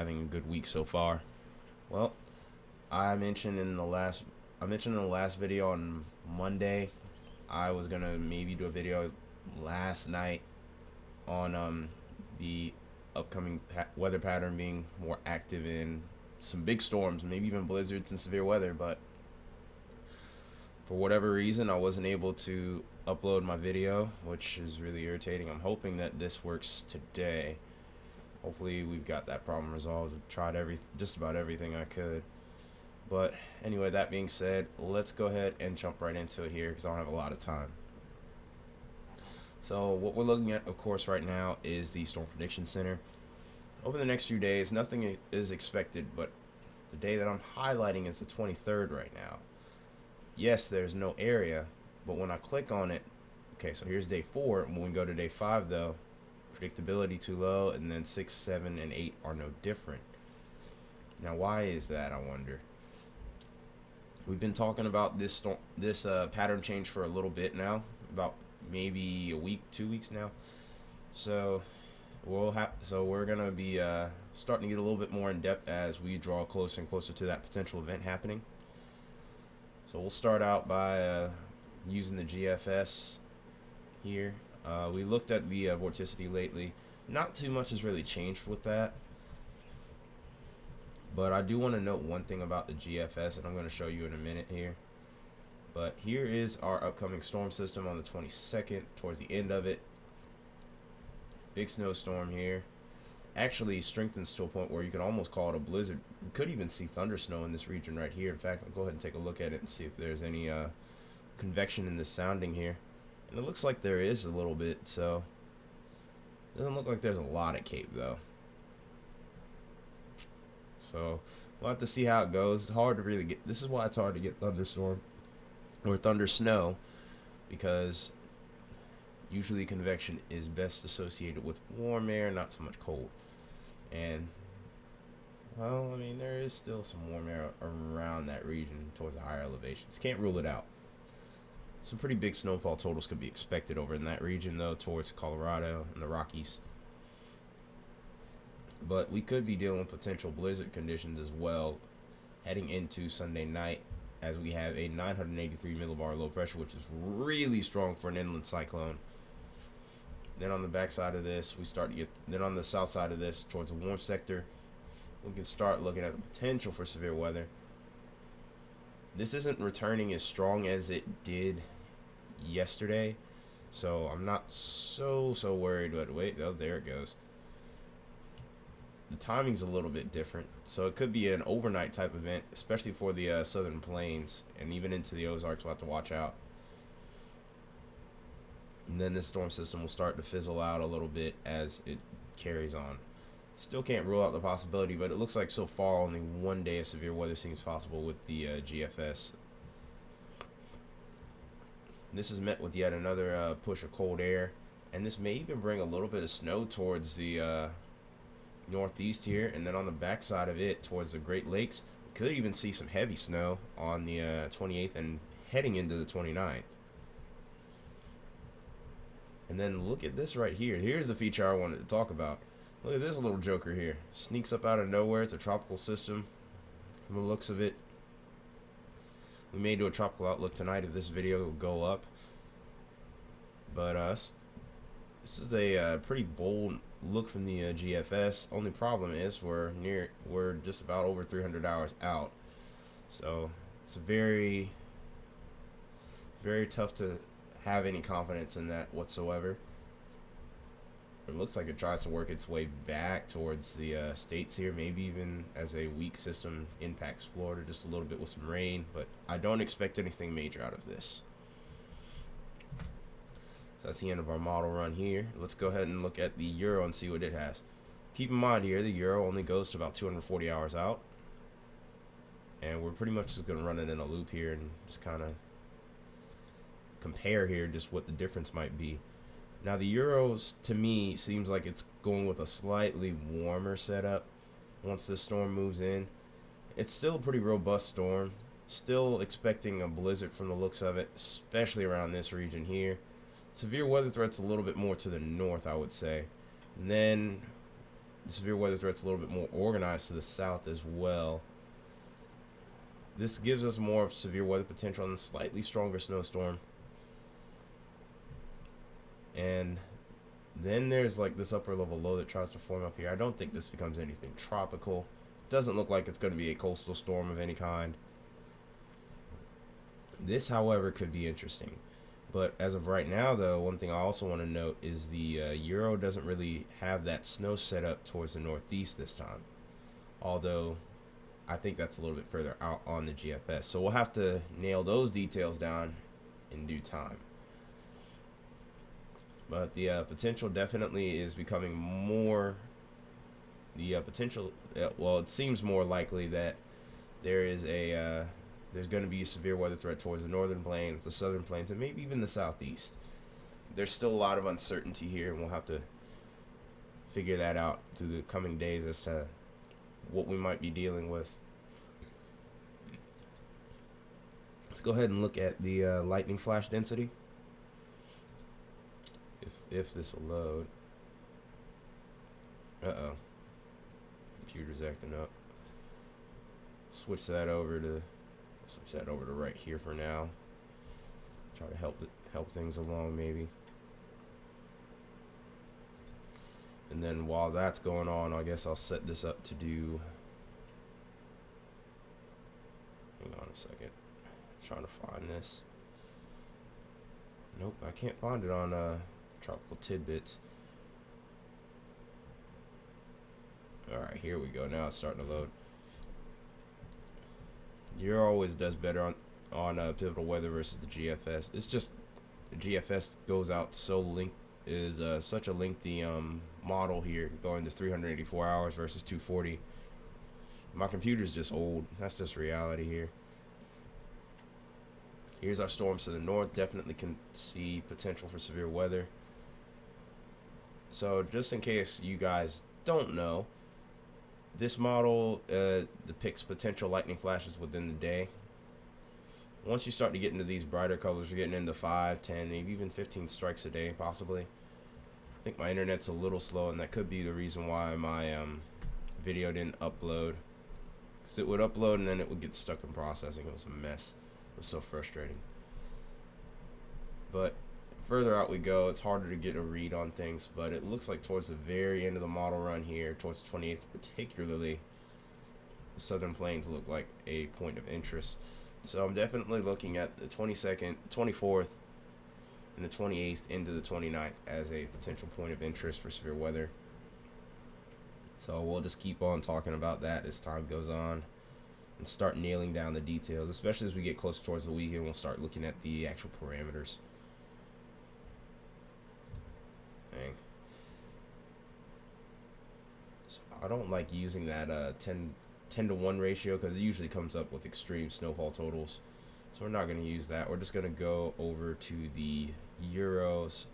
having a good week so far. Well, I mentioned in the last video on Monday I was gonna maybe do a video last night on the upcoming weather pattern being more active in some big storms, maybe even blizzards and severe weather, but for whatever reason I wasn't able to upload my video, which is really irritating. I'm hoping that this works today. Hopefully we've got that problem resolved. I've tried just about everything I could. But anyway, that being said, let's go ahead and jump right into it here because I don't have a lot of time. So what we're looking at, of course, right now is the Storm Prediction Center. Over the next few days, nothing is expected, but the day that I'm highlighting is the 23rd right now. Yes, there's no area, but when I click on it, okay, so here's day 4. When we go to day 5, though, predictability too low, and then 6, 7, and 8 are no different. Now, why is that, I wonder? We've been talking about this pattern change for a little bit now, about maybe a week, 2 weeks now. So we're gonna be starting to get a little bit more in depth as we draw closer and closer to that potential event happening. So we'll start out by using the GFS here. We looked at the vorticity lately. Not too much has really changed with that. But I do want to note one thing about the GFS, and I'm going to show you in a minute here. But here is our upcoming storm system on the 22nd, towards the end of it. Big snowstorm here. Actually strengthens to a point where you can almost call it a blizzard. We could even see thunder snow in this region right here. In fact, I'll go ahead and take a look at it and see if there's any convection in the sounding here. And it looks like there is a little bit, so it doesn't look like there's a lot at Cape though. So we'll have to see how it goes. It's hard to really get. This is why it's hard to get thunderstorm or thunder snow, because usually convection is best associated with warm air, not so much cold. And well, I mean, there is still some warm air around that region towards the higher elevations. Can't rule it out. Some pretty big snowfall totals could be expected over in that region, though, towards Colorado and the Rockies. But we could be dealing with potential blizzard conditions as well heading into Sunday night, as we have a 983 millibar low pressure, which is really strong for an inland cyclone. Then on the back side of this, we start to get, then on the south side of this, towards the warm sector, we can start looking at the potential for severe weather. This isn't returning as strong as it did yesterday, so I'm not so worried. But wait, oh, there it goes. The timing's a little bit different, so it could be an overnight type event, especially for the southern plains and even into the Ozarks. We'll have to watch out. And then this storm system will start to fizzle out a little bit as it carries on. Still can't rule out the possibility, but it looks like so far only one day of severe weather seems possible with the GFS. This is met with yet another push of cold air, and this may even bring a little bit of snow towards the northeast here, and then on the backside of it towards the Great Lakes, we could even see some heavy snow on the 28th and heading into the 29th. And then look at this right here. Here's the feature I wanted to talk about. Look at this little joker here. Sneaks up out of nowhere. It's a tropical system from the looks of it. We may do a tropical outlook tonight if this video will go up. But this is a pretty bold look from the GFS. Only problem is we're just about over 300 hours out. So it's very tough to have any confidence in that whatsoever. It looks like it tries to work its way back towards the states here, maybe even as a weak system impacts Florida just a little bit with some rain, but I don't expect anything major out of this. So that's the end of our model run here. Let's go ahead and look at the Euro and see what it has. Keep in mind here, the Euro only goes to about 240 hours out, and we're pretty much just going to run it in a loop here and just kind of compare here just what the difference might be. Now the Euros, to me, seems like it's going with a slightly warmer setup once this storm moves in. It's still a pretty robust storm. Still expecting a blizzard from the looks of it, especially around this region here. Severe weather threats a little bit more to the north, I would say. And then severe weather threat's a little bit more organized to the south as well. This gives us more of severe weather potential and a slightly stronger snowstorm. And then there's like this upper level low that tries to form up here. I don't think this becomes anything tropical. Doesn't look like it's going to be a coastal storm of any kind. This, however, could be interesting. But as of right now, though, one thing I also want to note is the Euro doesn't really have that snow set up towards the northeast this time. Although, I think that's a little bit further out on the GFS. So we'll have to nail those details down in due time. But the potential definitely is becoming more. The potential, well, it seems more likely that there is there's going to be a severe weather threat towards the northern plains, the southern plains, and maybe even the southeast. There's still a lot of uncertainty here, and we'll have to figure that out through the coming days as to what we might be dealing with. Let's go ahead and look at the lightning flash density. If this will load. Uh-oh. Computer's acting up. Switch that over to right here for now. Try to help things along maybe. And then while that's going on, I guess I'll set this up to do. Hang on a second. I'm trying to find this. Nope, I can't find it on Tropical Tidbits. Alright, here we go. Now it's starting to load. Euro always does better on pivotal weather versus the GFS. It's just the GFS goes out such a lengthy model here, going to 384 hours versus 240. My computer's just old. That's just reality here. Here's our storms to the north. Definitely can see potential for severe weather. So just in case you guys don't know, this model depicts potential lightning flashes within the day. Once you start to get into these brighter colors, you're getting into 5, 10, maybe even 15 strikes a day, possibly. I think my internet's a little slow, and that could be the reason why my video didn't upload. Because it would upload, and then it would get stuck in processing. It was a mess. It was so frustrating. But further out we go, it's harder to get a read on things, but it looks like towards the very end of the model run here, towards the 28th particularly, the southern plains look like a point of interest. So I'm definitely looking at the 22nd, 24th, and the 28th into the 29th as a potential point of interest for severe weather. So we'll just keep on talking about that as time goes on and start nailing down the details, especially as we get closer towards the weekend. We'll start looking at the actual parameters. So I don't like using that 10 to 1 ratio because it usually comes up with extreme snowfall totals. So we're not going to use that. We're just going to go over to the Euro's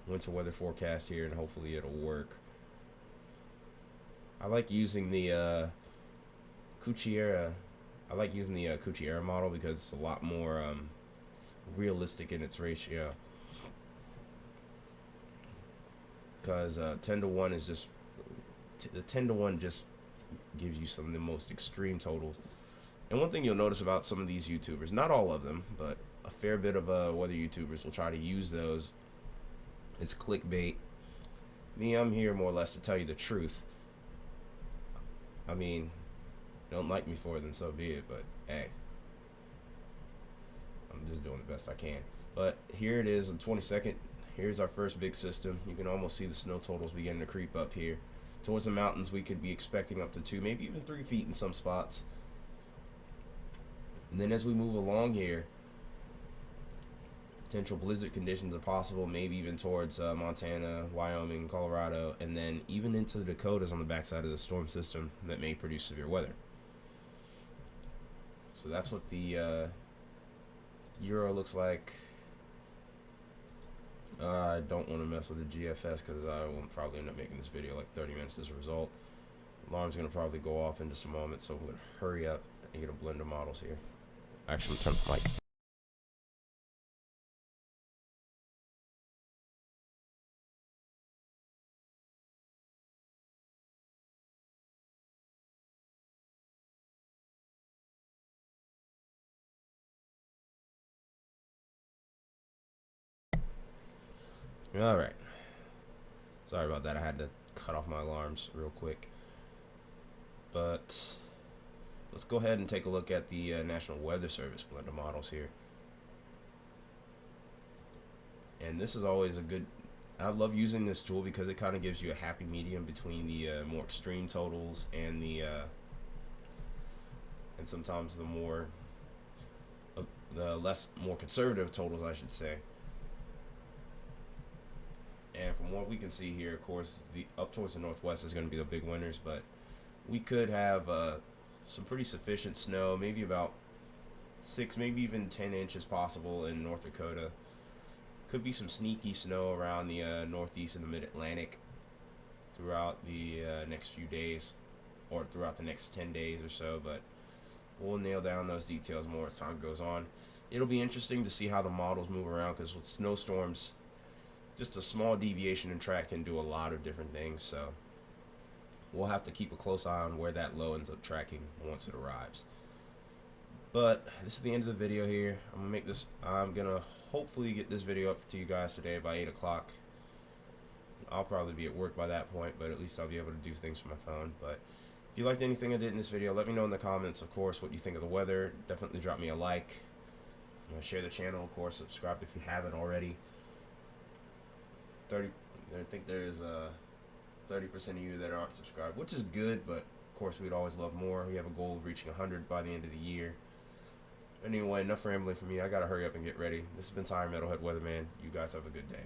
winter weather forecast here, and hopefully it'll work. I like using the Cucchiera. I like using the Cucchiera model because it's a lot more realistic in its ratio. Because 10 to 1 is just the 10 to 1 just gives you some of the most extreme totals. And one thing you'll notice about some of these YouTubers, not all of them, but a fair bit of weather YouTubers will try to use those. It's clickbait. Me, I'm here more or less to tell you the truth. I mean, don't like me for it, then so be it. But hey, I'm just doing the best I can. But here it is, the 22nd. Here's our first big system. You can almost see the snow totals beginning to creep up here. Towards the mountains, we could be expecting up to 2, maybe even 3 feet in some spots. And then as we move along here, potential blizzard conditions are possible, maybe even towards Montana, Wyoming, Colorado, and then even into the Dakotas on the backside of the storm system that may produce severe weather. So that's what the Euro looks like. I don't want to mess with the GFS because I will probably end up making this video like 30 minutes as a result. Alarm's going to probably go off in just a moment, so I'm going to hurry up and get a blend of models here. Actually, I'm turning the mic. All right. Sorry about that. I had to cut off my alarms real quick. But let's go ahead and take a look at the National Weather Service blender models here. And this is always a good. I love using this tool because it kind of gives you a happy medium between the more extreme totals and and sometimes the less more conservative totals, I should say. And from what we can see here, of course, the up towards the northwest is going to be the big winners, but we could have some pretty sufficient snow, maybe about 6, maybe even 10 inches possible in North Dakota. Could be some sneaky snow around the northeast and the mid-Atlantic throughout the next few days, or throughout the next 10 days or so, but we'll nail down those details more as time goes on. It'll be interesting to see how the models move around, because with snowstorms, just a small deviation in track can do a lot of different things, so we'll have to keep a close eye on where that low ends up tracking once it arrives. But this is the end of the video here. I'm gonna hopefully get this video up to you guys today by 8 o'clock. I'll probably be at work by that point, but at least I'll be able to do things from my phone. But if you liked anything I did in this video, let me know in the comments, of course, what you think of the weather. Definitely drop me a like. Share the channel, of course. Subscribe if you haven't already. I think there's 30% of you that aren't subscribed, which is good, but of course we'd always love more. We have a goal of reaching 100 by the end of the year. Anyway, enough rambling for me. I gotta hurry up and get ready. This has been Metalhead Weatherman. You guys have a good day.